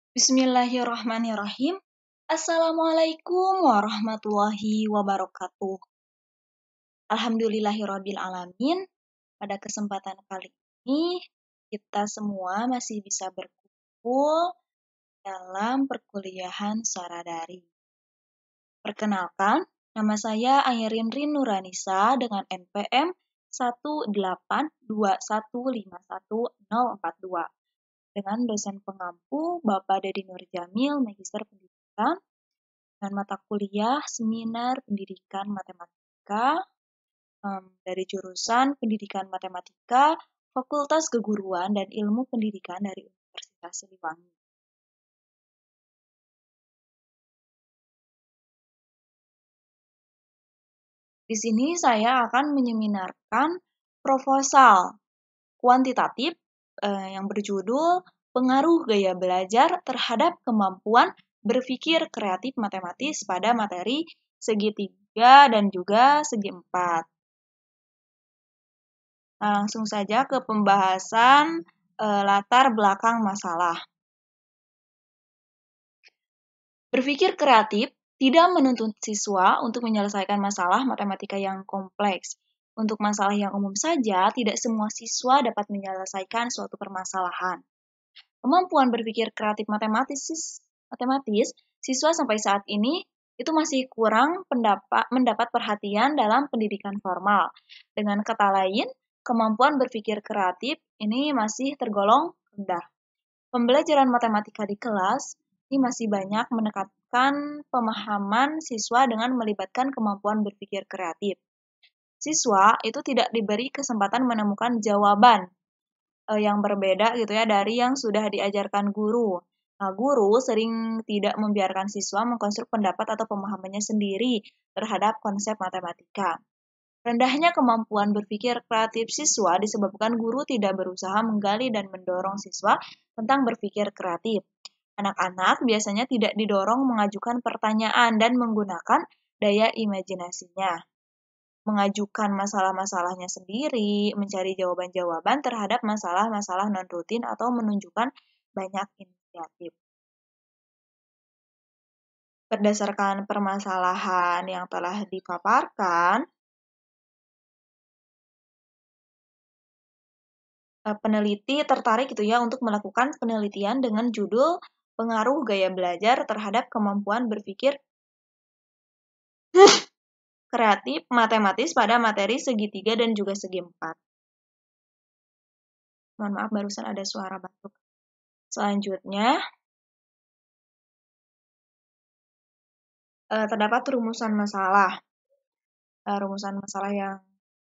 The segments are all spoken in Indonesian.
Bismillahirrahmanirrahim. Assalamualaikum warahmatullahi wabarakatuh. Alhamdulillahirabbil alamin. Pada kesempatan kali ini, kita semua masih bisa berkumpul dalam perkuliahan secara daring. Perkenalkan, nama saya Ayrin Rin Nuranisa dengan NPM 182151042 dengan dosen pengampu Bapak Dedi Nurjamil, Magister Pendidikan, dengan mata kuliah Seminar Pendidikan Matematika dari jurusan Pendidikan Matematika, Fakultas Keguruan dan Ilmu Pendidikan dari Universitas Siliwangi. Di sini saya akan menyeminarkan proposal kuantitatif yang berjudul Pengaruh Gaya Belajar Terhadap Kemampuan Berpikir Kreatif Matematis pada Materi Segitiga dan juga Segi Empat. Nah, langsung saja ke pembahasan latar belakang masalah. Berpikir kreatif tidak menuntut siswa untuk menyelesaikan masalah matematika yang kompleks. Untuk masalah yang umum saja, tidak semua siswa dapat menyelesaikan suatu permasalahan. Kemampuan berpikir kreatif matematis, siswa sampai saat ini itu masih kurang mendapat perhatian dalam pendidikan formal. Dengan kata lain, kemampuan berpikir kreatif ini masih tergolong rendah. Pembelajaran matematika di kelas ini masih banyak menekankan pemahaman siswa dengan melibatkan kemampuan berpikir kreatif. Siswa itu tidak diberi kesempatan menemukan jawaban yang berbeda gitu ya dari yang sudah diajarkan guru. Nah, guru sering tidak membiarkan siswa mengkonstruk pendapat atau pemahamannya sendiri terhadap konsep matematika. Rendahnya kemampuan berpikir kreatif siswa disebabkan guru tidak berusaha menggali dan mendorong siswa tentang berpikir kreatif. Anak-anak biasanya tidak didorong mengajukan pertanyaan dan menggunakan daya imajinasinya, mengajukan masalah-masalahnya sendiri, mencari jawaban-jawaban terhadap masalah-masalah non-rutin, atau menunjukkan banyak inisiatif. Berdasarkan permasalahan yang telah dipaparkan, peneliti tertarik gitu ya untuk melakukan penelitian dengan judul Pengaruh Gaya Belajar Terhadap Kemampuan Berpikir Kreatif Matematis pada Materi Segitiga dan juga Segi Empat. Mohon maaf, barusan ada suara batuk. Selanjutnya, terdapat rumusan masalah. Rumusan masalah yang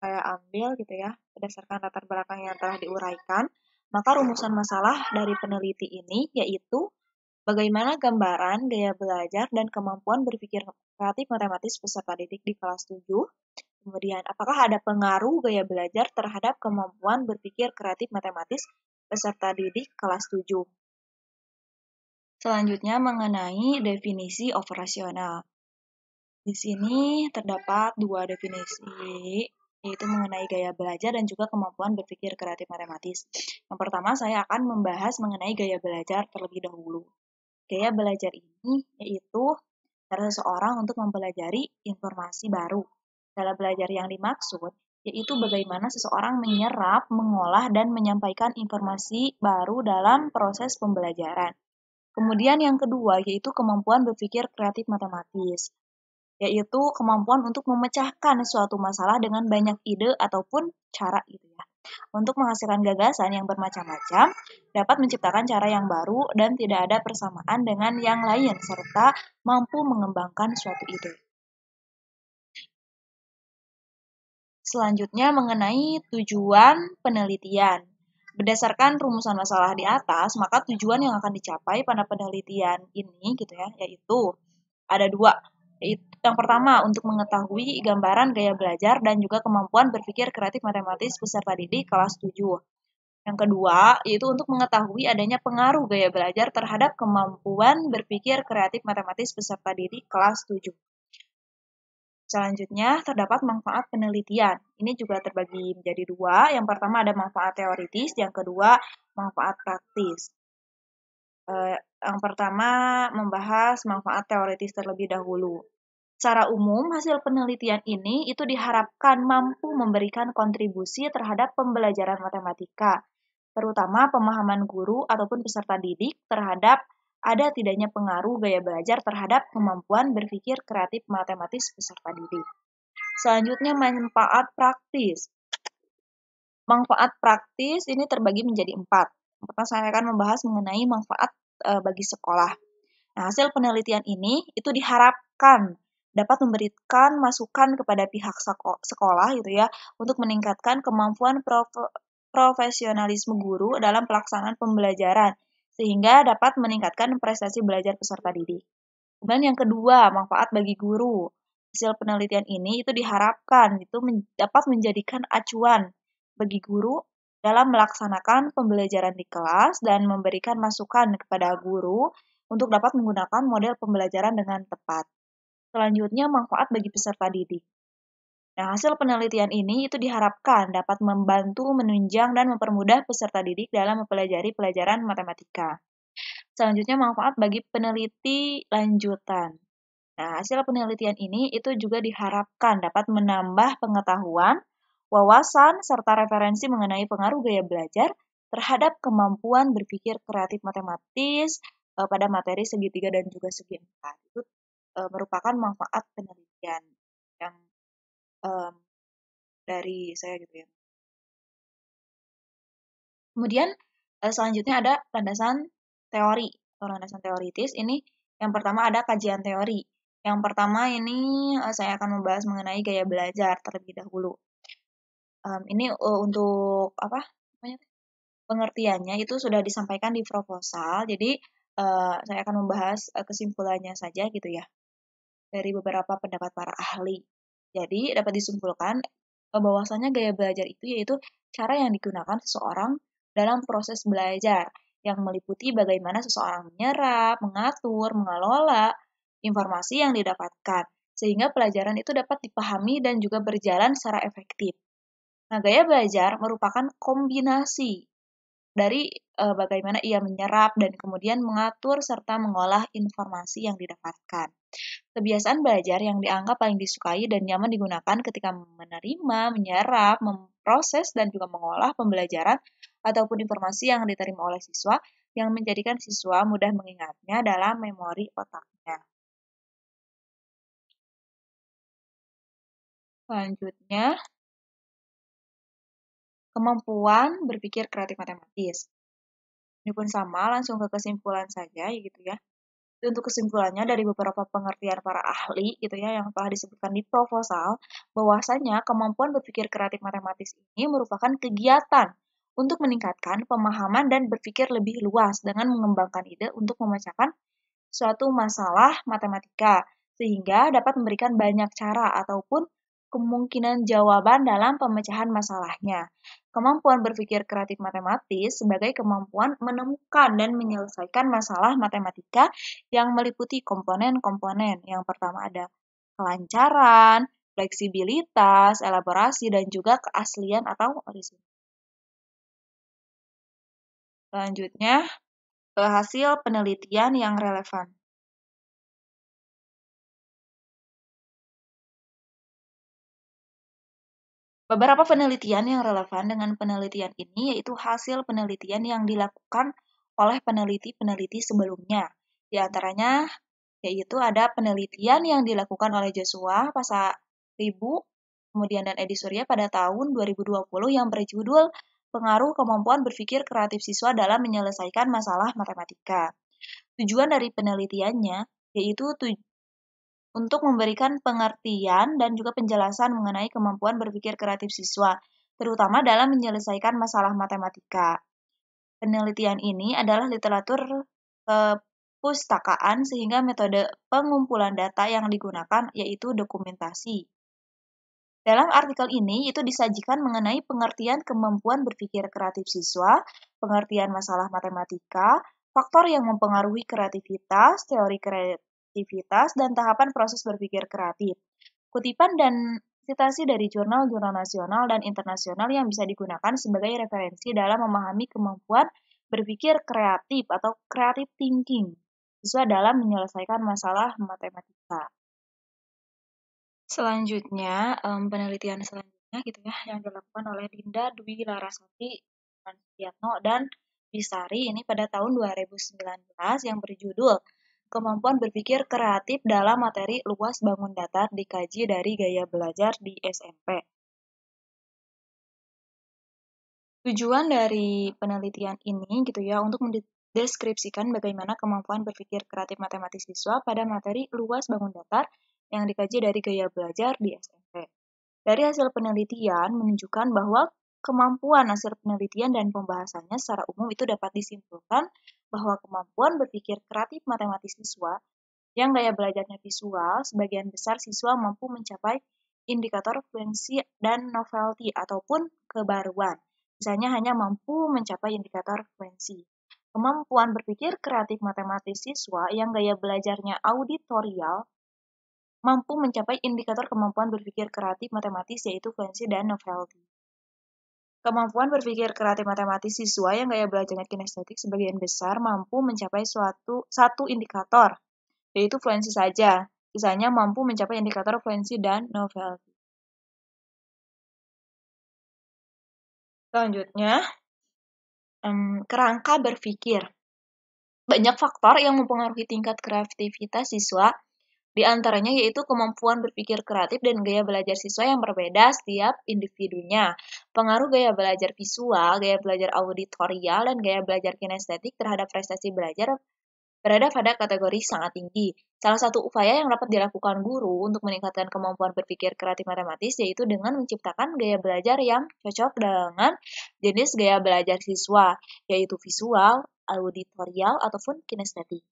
saya ambil gitu ya, berdasarkan latar belakang yang telah diuraikan. Maka rumusan masalah dari peneliti ini yaitu bagaimana gambaran gaya belajar dan kemampuan berpikir kreatif matematis peserta didik di kelas 7. Kemudian, apakah ada pengaruh gaya belajar terhadap kemampuan berpikir kreatif matematis peserta didik kelas 7. Selanjutnya mengenai definisi operasional. Di sini terdapat dua definisi, yaitu mengenai gaya belajar dan juga kemampuan berpikir kreatif matematis. Yang pertama, saya akan membahas mengenai gaya belajar terlebih dahulu. Gaya belajar ini yaitu cara seseorang untuk mempelajari informasi baru. Cara belajar yang dimaksud yaitu bagaimana seseorang menyerap, mengolah, dan menyampaikan informasi baru dalam proses pembelajaran. Kemudian yang kedua yaitu kemampuan berpikir kreatif matematis, yaitu kemampuan untuk memecahkan suatu masalah dengan banyak ide ataupun cara gitu ya. Untuk menghasilkan gagasan yang bermacam-macam, dapat menciptakan cara yang baru dan tidak ada persamaan dengan yang lain, serta mampu mengembangkan suatu ide. Selanjutnya mengenai tujuan penelitian. Berdasarkan rumusan masalah di atas, maka tujuan yang akan dicapai pada penelitian ini gitu ya, yaitu ada dua. Yang pertama, untuk mengetahui gambaran gaya belajar dan juga kemampuan berpikir kreatif matematis peserta didik kelas 7. Yang kedua, yaitu untuk mengetahui adanya pengaruh gaya belajar terhadap kemampuan berpikir kreatif matematis peserta didik kelas 7. Selanjutnya, terdapat manfaat penelitian. Ini juga terbagi menjadi dua. Yang pertama ada manfaat teoritis, yang kedua manfaat praktis. Yang pertama membahas manfaat teoritis terlebih dahulu. Secara umum, hasil penelitian ini itu diharapkan mampu memberikan kontribusi terhadap pembelajaran matematika, terutama pemahaman guru ataupun peserta didik terhadap ada tidaknya pengaruh gaya belajar terhadap kemampuan berpikir kreatif matematis peserta didik. Selanjutnya, manfaat praktis. Manfaat praktis ini terbagi menjadi 4. Pertama, saya akan membahas mengenai manfaat bagi sekolah. Nah, hasil penelitian ini itu diharapkan dapat memberikan masukan kepada pihak sekolah gitu ya untuk meningkatkan kemampuan profesionalisme guru dalam pelaksanaan pembelajaran sehingga dapat meningkatkan prestasi belajar peserta didik. Kemudian yang kedua, manfaat bagi guru. Hasil penelitian ini itu diharapkan itu dapat menjadikan acuan bagi guru dalam melaksanakan pembelajaran di kelas dan memberikan masukan kepada guru untuk dapat menggunakan model pembelajaran dengan tepat. Selanjutnya, manfaat bagi peserta didik. Nah, hasil penelitian ini itu diharapkan dapat membantu menunjang dan mempermudah peserta didik dalam mempelajari pelajaran matematika. Selanjutnya, manfaat bagi peneliti lanjutan. Nah, hasil penelitian ini itu juga diharapkan dapat menambah pengetahuan, wawasan, serta referensi mengenai pengaruh gaya belajar terhadap kemampuan berpikir kreatif matematis pada materi segi 3 dan juga segi 4. Itu merupakan manfaat penelitian yang dari saya gitu ya. Kemudian selanjutnya ada landasan teori atau landasan teoritis. Ini yang pertama ada kajian teori. Yang pertama ini saya akan membahas mengenai gaya belajar terlebih dahulu. Ini untuk apa namanya? Pengertiannya itu sudah disampaikan di proposal. Jadi saya akan membahas kesimpulannya saja gitu ya dari beberapa pendapat para ahli. Jadi dapat disimpulkan bahwasanya gaya belajar itu yaitu cara yang digunakan seseorang dalam proses belajar yang meliputi bagaimana seseorang menyerap, mengatur, mengelola informasi yang didapatkan sehingga pelajaran itu dapat dipahami dan juga berjalan secara efektif. Nah, gaya belajar merupakan kombinasi dari bagaimana ia menyerap dan kemudian mengatur serta mengolah informasi yang didapatkan. Kebiasaan belajar yang dianggap paling disukai dan nyaman digunakan ketika menerima, menyerap, memproses, dan juga mengolah pembelajaran ataupun informasi yang diterima oleh siswa yang menjadikan siswa mudah mengingatnya dalam memori otaknya. Selanjutnya, kemampuan berpikir kreatif matematis. Ini pun sama, langsung ke kesimpulan saja gitu ya. Untuk kesimpulannya dari beberapa pengertian para ahli gitu ya yang telah disebutkan di proposal, bahwasanya kemampuan berpikir kreatif matematis ini merupakan kegiatan untuk meningkatkan pemahaman dan berpikir lebih luas dengan mengembangkan ide untuk memecahkan suatu masalah matematika, sehingga dapat memberikan banyak cara ataupun kemungkinan jawaban dalam pemecahan masalahnya. Kemampuan berpikir kreatif matematis sebagai kemampuan menemukan dan menyelesaikan masalah matematika yang meliputi komponen-komponen. Yang pertama ada kelancaran, fleksibilitas, elaborasi, dan juga keaslian atau orisinal. Selanjutnya, hasil penelitian yang relevan. Beberapa penelitian yang relevan dengan penelitian ini yaitu hasil penelitian yang dilakukan oleh peneliti-peneliti sebelumnya. Di antaranya yaitu ada penelitian yang dilakukan oleh Joshua Pasaribu, kemudian dan Edi Surya pada tahun 2020 yang berjudul Pengaruh Kemampuan Berpikir Kreatif Siswa dalam Menyelesaikan Masalah Matematika. Tujuan dari penelitiannya yaitu untuk memberikan pengertian dan juga penjelasan mengenai kemampuan berpikir kreatif siswa, terutama dalam menyelesaikan masalah matematika. Penelitian ini adalah literatur kepustakaan sehingga metode pengumpulan data yang digunakan yaitu dokumentasi. Dalam artikel ini itu disajikan mengenai pengertian kemampuan berpikir kreatif siswa, pengertian masalah matematika, faktor yang mempengaruhi kreativitas, teori kreativitas, dan tahapan proses berpikir kreatif. Kutipan dan citasi dari jurnal-jurnal nasional dan internasional yang bisa digunakan sebagai referensi dalam memahami kemampuan berpikir kreatif atau creative thinking siswa dalam menyelesaikan masalah matematika. Selanjutnya, penelitian selanjutnya gitu ya yang dilakukan oleh Dinda Dwi Larasati, Supriyatno, dan Bisari ini pada tahun 2019 yang berjudul Kemampuan Berpikir Kreatif dalam Materi Luas Bangun Datar dikaji dari gaya belajar di SMP. Tujuan dari penelitian ini gitu ya untuk mendeskripsikan bagaimana kemampuan berpikir kreatif matematis siswa pada materi luas bangun datar yang dikaji dari gaya belajar di SMP. Dari hasil penelitian menunjukkan bahwa kemampuan hasil penelitian dan pembahasannya secara umum itu dapat disimpulkan bahwa kemampuan berpikir kreatif matematis siswa yang gaya belajarnya visual, sebagian besar siswa mampu mencapai indikator fluensi dan novelty ataupun kebaruan. Misalnya hanya mampu mencapai indikator fluensi. Kemampuan berpikir kreatif matematis siswa yang gaya belajarnya auditorial mampu mencapai indikator kemampuan berpikir kreatif matematis yaitu fluensi dan novelty. Kemampuan berpikir kreatif matematis siswa yang gaya belajarnya kinestetik sebagian besar mampu mencapai satu indikator, yaitu fluensi saja. Misalnya mampu mencapai indikator fluensi dan novelty. Selanjutnya, kerangka berpikir. Banyak faktor yang mempengaruhi tingkat kreativitas siswa, di antaranya yaitu kemampuan berpikir kreatif dan gaya belajar siswa yang berbeda setiap individunya. Pengaruh gaya belajar visual, gaya belajar auditorial, dan gaya belajar kinestetik terhadap prestasi belajar berada pada kategori sangat tinggi. Salah satu upaya yang dapat dilakukan guru untuk meningkatkan kemampuan berpikir kreatif matematis yaitu dengan menciptakan gaya belajar yang cocok dengan jenis gaya belajar siswa, yaitu visual, auditorial, ataupun kinestetik.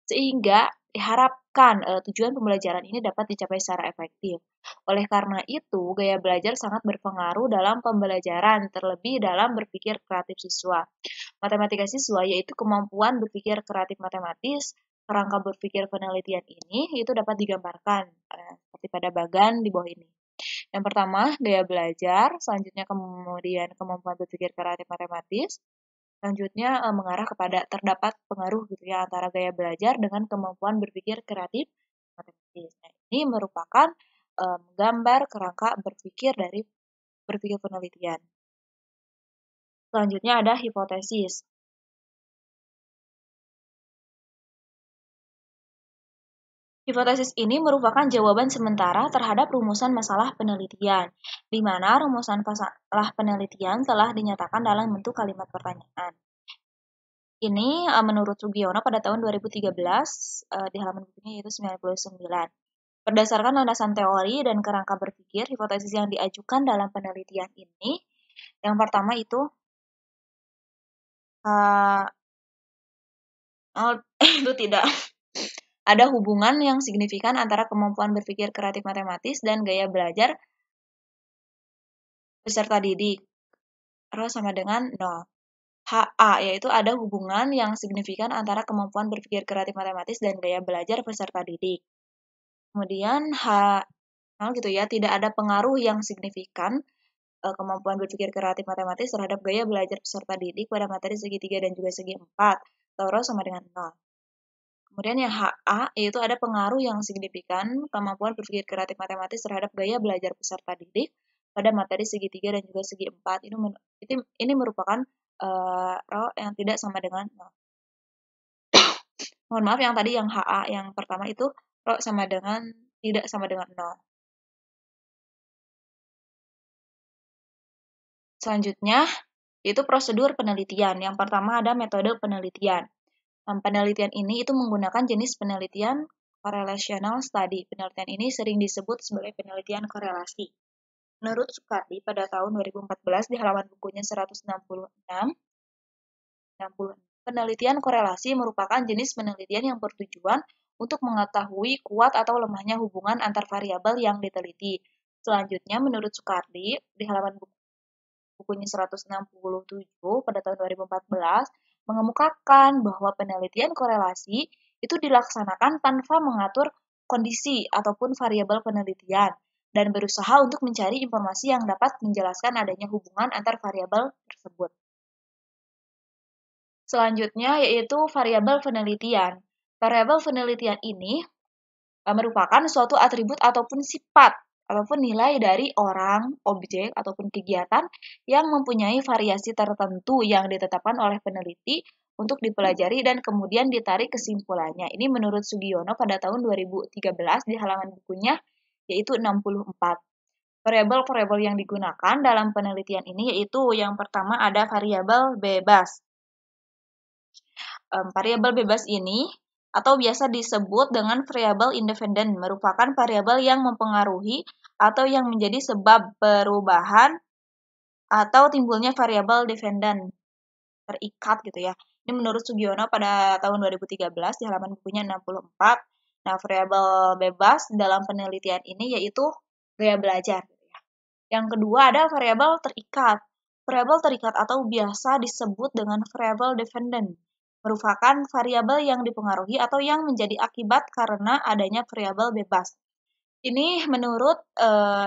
Sehingga diharapkan tujuan pembelajaran ini dapat dicapai secara efektif. Oleh karena itu, gaya belajar sangat berpengaruh dalam pembelajaran, terlebih dalam berpikir kreatif siswa. Matematika siswa yaitu kemampuan berpikir kreatif matematis. Kerangka berpikir penelitian ini itu dapat digambarkan seperti pada bagan di bawah ini. Yang pertama, gaya belajar, selanjutnya kemudian kemampuan berpikir kreatif matematis, selanjutnya mengarah kepada terdapat pengaruh gitu ya antara gaya belajar dengan kemampuan berpikir kreatif matematis. Nah, ini merupakan gambar kerangka berpikir dari berpikir penelitian. Selanjutnya ada hipotesis. Hipotesis ini merupakan jawaban sementara terhadap rumusan masalah penelitian, di mana rumusan masalah penelitian telah dinyatakan dalam bentuk kalimat pertanyaan. Ini menurut Sugiono pada tahun 2013 di halaman bukunya yaitu 99. Berdasarkan landasan teori dan kerangka berpikir, hipotesis yang diajukan dalam penelitian ini, yang pertama itu itu tidak ada hubungan yang signifikan antara kemampuan berpikir kreatif matematis dan gaya belajar peserta didik. Rho sama dengan 0. HA, yaitu ada hubungan yang signifikan antara kemampuan berpikir kreatif matematis dan gaya belajar peserta didik. Kemudian H, 0 gitu ya, tidak ada pengaruh yang signifikan kemampuan berpikir kreatif matematis terhadap gaya belajar peserta didik pada materi segi 3 dan juga segi 4. Rho sama dengan 0. Kemudian yang HA, yaitu ada pengaruh yang signifikan kemampuan berpikir kreatif matematis terhadap gaya belajar peserta didik pada materi segi 3 dan juga segi 4. Ini merupakan rho yang tidak sama dengan 0. Mohon maaf yang tadi yang HA yang pertama itu rho sama dengan tidak sama dengan 0. Selanjutnya, itu prosedur penelitian. Yang pertama ada metode penelitian. Penelitian ini itu menggunakan jenis penelitian correlational study. Penelitian ini sering disebut sebagai penelitian korelasi. Menurut Sukardi pada tahun 2014 di halaman bukunya 166, penelitian korelasi merupakan jenis penelitian yang bertujuan untuk mengetahui kuat atau lemahnya hubungan antar variabel yang diteliti. Selanjutnya, menurut Sukardi di halaman bukunya 167 pada tahun 2014, mengemukakan bahwa penelitian korelasi itu dilaksanakan tanpa mengatur kondisi ataupun variabel penelitian dan berusaha untuk mencari informasi yang dapat menjelaskan adanya hubungan antar variabel tersebut. Selanjutnya yaitu variabel penelitian. Variabel penelitian ini merupakan suatu atribut ataupun sifat ataupun nilai dari orang, objek, ataupun kegiatan yang mempunyai variasi tertentu yang ditetapkan oleh peneliti untuk dipelajari dan kemudian ditarik kesimpulannya. Ini menurut Sugiono pada tahun 2013 di halaman bukunya yaitu 64. Variabel-variabel yang digunakan dalam penelitian ini yaitu yang pertama ada variabel bebas. Variabel bebas ini atau biasa disebut dengan variabel independen merupakan variabel yang mempengaruhi atau yang menjadi sebab perubahan atau timbulnya variabel dependen terikat gitu ya. Ini menurut Sugiono pada tahun 2013 di halaman bukunya 64. Nah, variabel bebas dalam penelitian ini yaitu gaya belajar. Yang kedua ada variabel terikat. Variabel terikat atau biasa disebut dengan variabel dependent merupakan variabel yang dipengaruhi atau yang menjadi akibat karena adanya variabel bebas. Ini menurut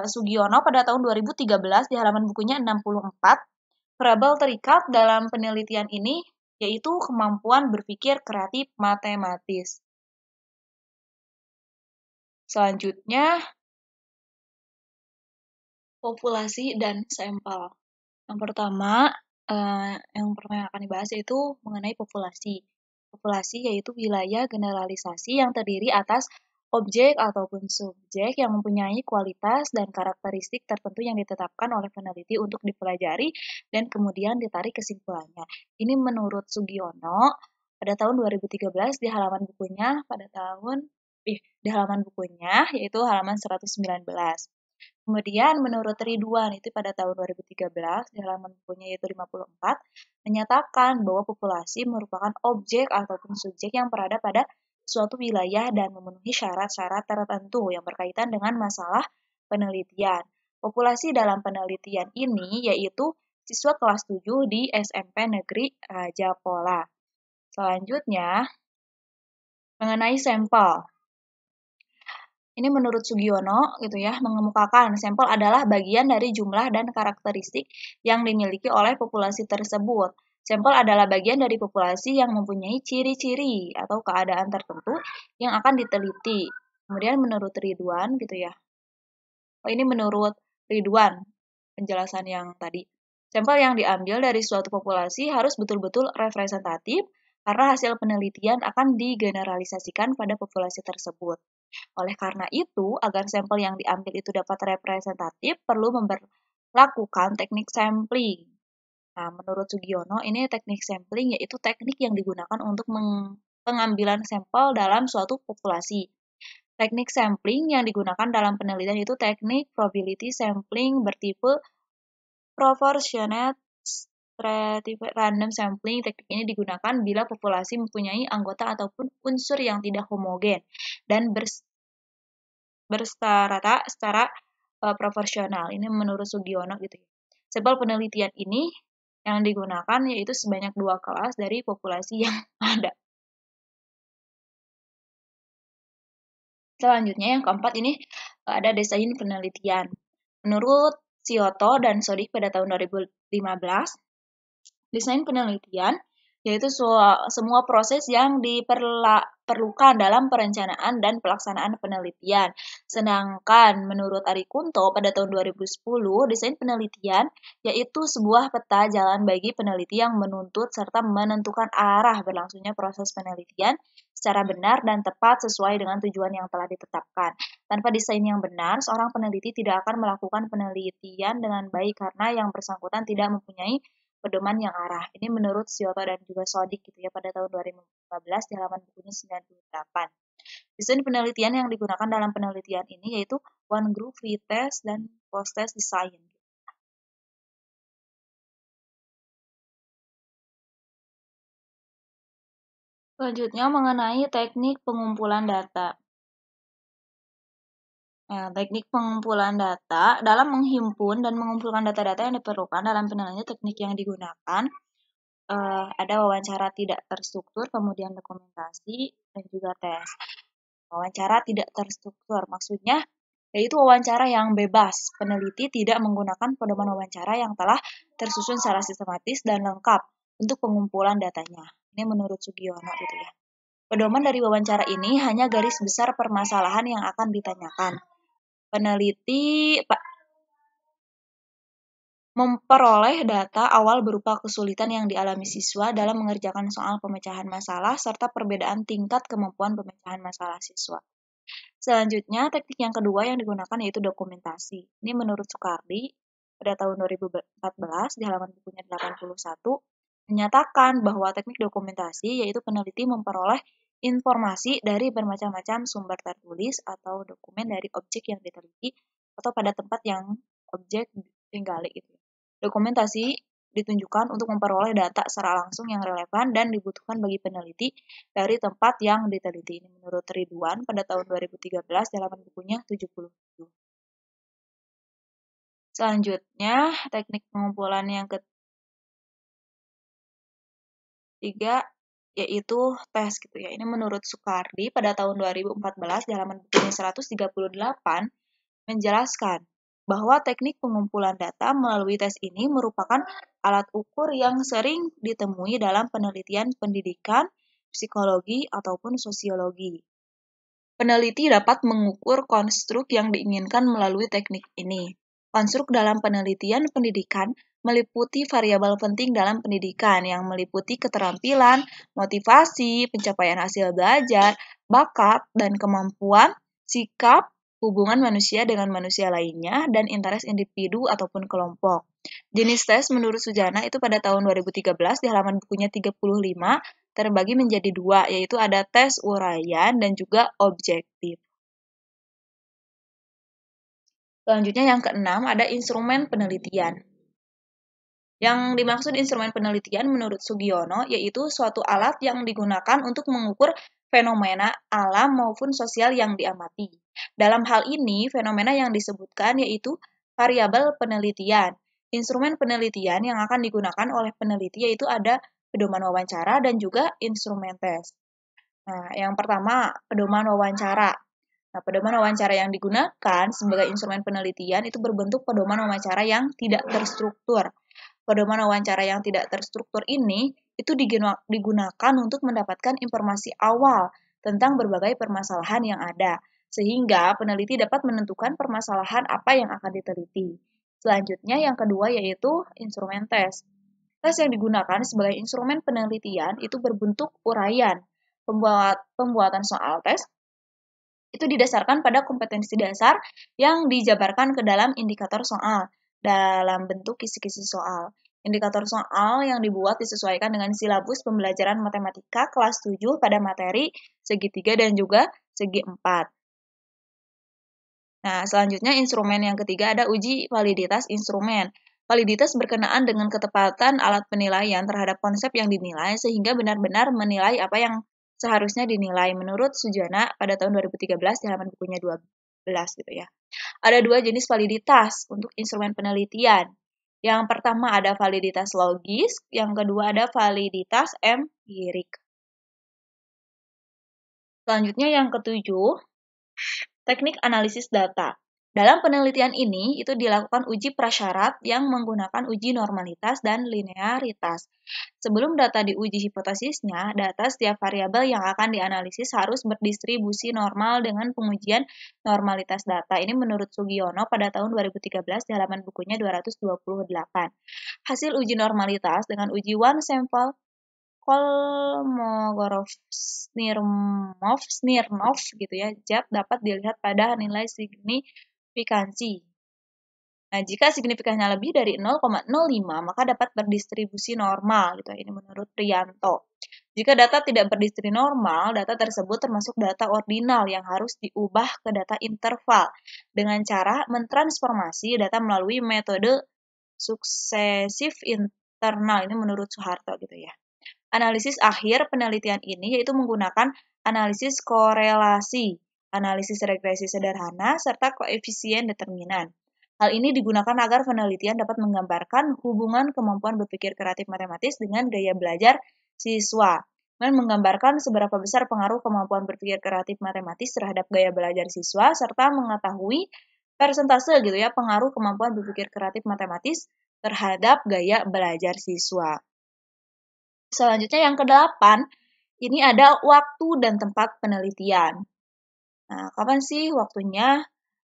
Sugiono pada tahun 2013 di halaman bukunya 64. Variabel terikat dalam penelitian ini yaitu kemampuan berpikir kreatif matematis. Selanjutnya, populasi dan sampel. Yang pertama yang akan dibahas yaitu mengenai populasi. Populasi yaitu wilayah generalisasi yang terdiri atas objek ataupun subjek yang mempunyai kualitas dan karakteristik tertentu yang ditetapkan oleh peneliti untuk dipelajari dan kemudian ditarik kesimpulannya. Ini menurut Sugiono pada tahun 2013 di halaman bukunya di halaman bukunya yaitu halaman 119. Kemudian menurut Ridwan itu pada tahun 2013 di halaman bukunya yaitu 54 menyatakan bahwa populasi merupakan objek ataupun subjek yang berada pada suatu wilayah dan memenuhi syarat-syarat tertentu yang berkaitan dengan masalah penelitian. Populasi dalam penelitian ini yaitu siswa kelas 7 di SMP Negeri Raja Pola. Selanjutnya mengenai sampel. Ini menurut Sugiono gitu ya, mengemukakan sampel adalah bagian dari jumlah dan karakteristik yang dimiliki oleh populasi tersebut. Sampel adalah bagian dari populasi yang mempunyai ciri-ciri atau keadaan tertentu yang akan diteliti. Kemudian menurut Ridwan gitu ya. Ini menurut Ridwan penjelasan yang tadi. Sampel yang diambil dari suatu populasi harus betul-betul representatif karena hasil penelitian akan digeneralisasikan pada populasi tersebut. Oleh karena itu, agar sampel yang diambil itu dapat representatif, perlu memperlakukan teknik sampling. Nah, menurut Sugiono, ini teknik sampling yaitu teknik yang digunakan untuk pengambilan sampel dalam suatu populasi. Teknik sampling yang digunakan dalam penelitian itu teknik probability sampling bertipe proportionate stratified random sampling. Teknik ini digunakan bila populasi mempunyai anggota ataupun unsur yang tidak homogen dan bersarata secara proporsional. Ini menurut Sugiono gitu ya. Sampel penelitian ini yang digunakan yaitu sebanyak 2 kelas dari populasi yang ada. Selanjutnya yang keempat ini ada desain penelitian. Menurut Sioto dan Sodik pada tahun 2015, desain penelitian yaitu semua proses yang diperlukan dalam perencanaan dan pelaksanaan penelitian. Sedangkan menurut Ari Kunto pada tahun 2010, desain penelitian yaitu sebuah peta jalan bagi peneliti yang menuntut serta menentukan arah berlangsungnya proses penelitian secara benar dan tepat sesuai dengan tujuan yang telah ditetapkan. Tanpa desain yang benar, seorang peneliti tidak akan melakukan penelitian dengan baik karena yang bersangkutan tidak mempunyai pedoman yang arah. Ini menurut Sioto dan juga Sodik gitu ya pada tahun 2015 di halaman bukunya 98. Desain penelitian yang digunakan dalam penelitian ini yaitu one group, retest, dan post-test design. Selanjutnya mengenai teknik pengumpulan data. Nah, teknik pengumpulan data dalam menghimpun dan mengumpulkan data-data yang diperlukan dalam penelitian teknik yang digunakan ada wawancara tidak terstruktur, kemudian dokumentasi, dan juga tes. Wawancara tidak terstruktur maksudnya yaitu wawancara yang bebas. Peneliti tidak menggunakan pedoman wawancara yang telah tersusun secara sistematis dan lengkap. untuk pengumpulan datanya. Ini menurut Sugiono gitu ya. Pedoman dari wawancara ini hanya garis besar permasalahan yang akan ditanyakan. Peneliti memperoleh data awal berupa kesulitan yang dialami siswa dalam mengerjakan soal pemecahan masalah serta perbedaan tingkat kemampuan pemecahan masalah siswa. Selanjutnya, teknik yang kedua yang digunakan yaitu dokumentasi. Ini menurut Soekardi pada tahun 2014 di halaman bukunya 81 menyatakan bahwa teknik dokumentasi yaitu peneliti memperoleh informasi dari bermacam-macam sumber tertulis atau dokumen dari objek yang diteliti atau pada tempat yang objek tinggali gitu. Dokumentasi ditunjukkan untuk memperoleh data secara langsung yang relevan dan dibutuhkan bagi peneliti dari tempat yang diteliti. Ini menurut Ridwan pada tahun 2013 di halaman bukunya 77. Selanjutnya, teknik pengumpulan yang ketiga yaitu tes gitu ya. Ini menurut Soekardi pada tahun 2014 di halaman bukunya 138 menjelaskan bahwa teknik pengumpulan data melalui tes ini merupakan alat ukur yang sering ditemui dalam penelitian pendidikan, psikologi, ataupun sosiologi. Peneliti dapat mengukur konstruk yang diinginkan melalui teknik ini. Konstruk dalam penelitian pendidikan meliputi variabel penting dalam pendidikan yang meliputi keterampilan, motivasi, pencapaian hasil belajar, bakat, dan kemampuan, sikap, hubungan manusia dengan manusia lainnya, dan interes individu ataupun kelompok. Jenis tes menurut Sujana itu pada tahun 2013 di halaman bukunya 35 terbagi menjadi dua, yaitu ada tes uraian dan juga objektif. Selanjutnya yang keenam ada instrumen penelitian. Yang dimaksud instrumen penelitian menurut Sugiono yaitu suatu alat yang digunakan untuk mengukur fenomena alam maupun sosial yang diamati. Dalam hal ini, fenomena yang disebutkan yaitu variabel penelitian. Instrumen penelitian yang akan digunakan oleh peneliti yaitu ada pedoman wawancara dan juga instrumen tes. Nah, yang pertama, pedoman wawancara. Nah, pedoman wawancara yang digunakan sebagai instrumen penelitian itu berbentuk pedoman wawancara yang tidak terstruktur. Pedoman wawancara yang tidak terstruktur ini itu digunakan untuk mendapatkan informasi awal tentang berbagai permasalahan yang ada, sehingga peneliti dapat menentukan permasalahan apa yang akan diteliti. Selanjutnya yang kedua yaitu instrumen tes. Tes yang digunakan sebagai instrumen penelitian itu berbentuk uraian. Pembuatan soal tes itu didasarkan pada kompetensi dasar yang dijabarkan ke dalam indikator soal dalam bentuk kisi-kisi soal. Indikator soal yang dibuat disesuaikan dengan silabus pembelajaran matematika kelas 7 pada materi segi 3 dan juga segi 4. Nah, selanjutnya instrumen yang ketiga ada uji validitas instrumen. Validitas berkenaan dengan ketepatan alat penilaian terhadap konsep yang dinilai sehingga benar-benar menilai apa yang seharusnya dinilai menurut Sujana pada tahun 2013 di halaman bukunya 12 gitu ya. Ada dua jenis validitas untuk instrumen penelitian. Yang pertama ada validitas logis, yang kedua ada validitas empirik. Selanjutnya yang ketujuh, teknik analisis data. Dalam penelitian ini, itu dilakukan uji prasyarat yang menggunakan uji normalitas dan linearitas. Sebelum data diuji hipotesisnya, data setiap variabel yang akan dianalisis harus berdistribusi normal dengan pengujian normalitas data. Ini menurut Sugiono pada tahun 2013 di halaman bukunya 228. Hasil uji normalitas dengan uji one sample Kolmogorov-Smirnov gitu ya, zat dapat dilihat pada nilai signifikansi. Nah, jika signifikannya lebih dari 0,05 maka dapat berdistribusi normal gitu. Ini menurut Priyanto. Jika data tidak berdistribusi normal, data tersebut termasuk data ordinal yang harus diubah ke data interval dengan cara mentransformasi data melalui metode suksesif internal. Ini menurut Soeharto gitu ya. Analisis akhir penelitian ini yaitu menggunakan analisis korelasi, analisis regresi sederhana, serta koefisien determinan. Hal ini digunakan agar penelitian dapat menggambarkan hubungan kemampuan berpikir kreatif matematis dengan gaya belajar siswa, dan menggambarkan seberapa besar pengaruh kemampuan berpikir kreatif matematis terhadap gaya belajar siswa, serta mengetahui persentase gitu ya pengaruh kemampuan berpikir kreatif matematis terhadap gaya belajar siswa. Selanjutnya yang kedelapan, ini ada waktu dan tempat penelitian. Nah, kapan sih waktunya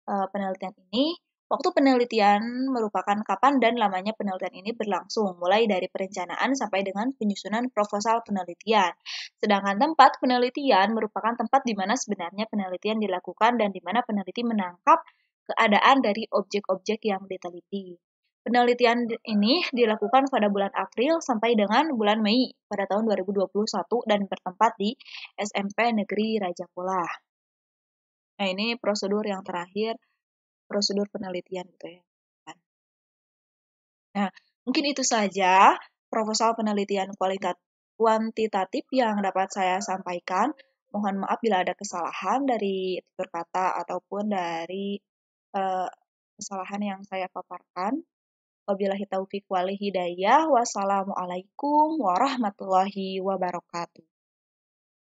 penelitian ini? Waktu penelitian merupakan kapan dan lamanya penelitian ini berlangsung, mulai dari perencanaan sampai dengan penyusunan proposal penelitian. Sedangkan tempat penelitian merupakan tempat di mana sebenarnya penelitian dilakukan dan di mana peneliti menangkap keadaan dari objek-objek yang diteliti. Penelitian ini dilakukan pada bulan April sampai dengan bulan Mei pada tahun 2021 dan bertempat di SMP Negeri Raja Polah. Nah, ini prosedur yang terakhir, prosedur penelitian gitu ya. Nah, mungkin itu saja proposal penelitian kuantitatif yang dapat saya sampaikan. Mohon maaf bila ada kesalahan dari tutur kata ataupun dari eh, kesalahan yang saya paparkan. Wabillahi taufiq wal hidayah. Wassalamualaikum warahmatullahi wabarakatuh.